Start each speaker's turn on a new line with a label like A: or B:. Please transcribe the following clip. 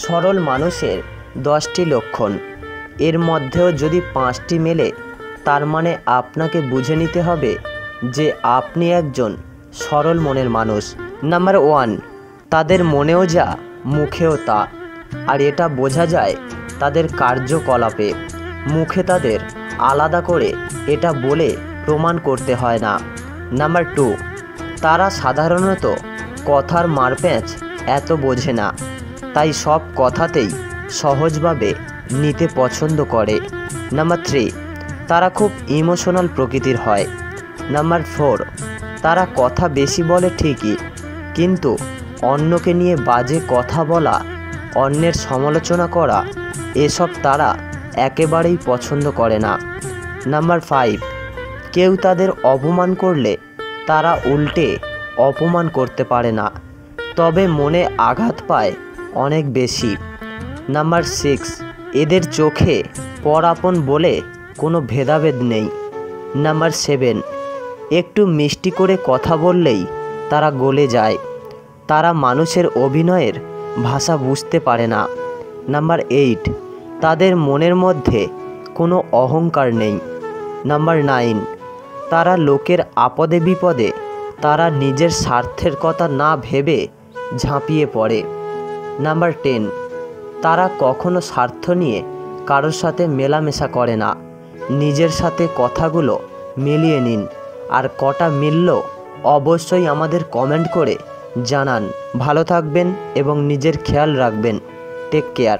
A: সরল মানুষের 10টি লক্ষণ, এর মধ্যেও যদি 5টি মেলে তার মানে আপনাকে বুঝে নিতে হবে যে আপনি একজন সরল মনের মানুষ। নাম্বার 1, তাদের মনেও যা মুখেও তা, আর এটা বোঝা যায় তাদের কার্যকলাপে। মুখে তাদের আলাদা করে এটা বলে প্রমাণ করতে হয় না। নাম্বার 2, তারা সাধারণত কথার মারপ্যাঁচ এত বোঝে না, তাই সব কথাতেই সহজভাবে নিতে পছন্দ করে। নাম্বার 3, তারা খুব ইমোশনাল প্রকৃতির হয়। নাম্বার 4, তারা কথা বেশি বলে ঠিকই, কিন্তু অন্যকে নিয়ে বাজে কথা বলা, অন্যের সমালোচনা করা, এসব তারা একেবারেই পছন্দ করে না। নাম্বার 5, কেউ তাদের অপমান করলে তারা উল্টে অপমান করতে পারে না, তবে মনে আঘাত পায় অনেক বেশি। নাম্বার 6, এদের চোখে পর আপন বলে কোনো ভেদাভেদ নেই। নাম্বার 7, একটু মিষ্টি করে কথা বললেই তারা গলে যায়, তারা মানুষের অভিনয়ের ভাষা বুঝতে পারে না। নাম্বার 8, তাদের মনের মধ্যে কোনো অহংকার নেই। নাম্বার 9, তারা লোকের আপদে বিপদে তারা নিজের স্বার্থের কথা না ভেবে ঝাঁপিয়ে পড়ে। নাম্বার 10, তারা কখনো স্বার্থ নিয়ে কারোর সাথে মেলামেশা করে না। নিজের সাথে কথাগুলো মিলিয়ে নিন, আর কটা মিলল অবশ্যই আমাদের কমেন্ট করে জানান। ভালো থাকবেন এবং নিজের খেয়াল রাখবেন। Take care.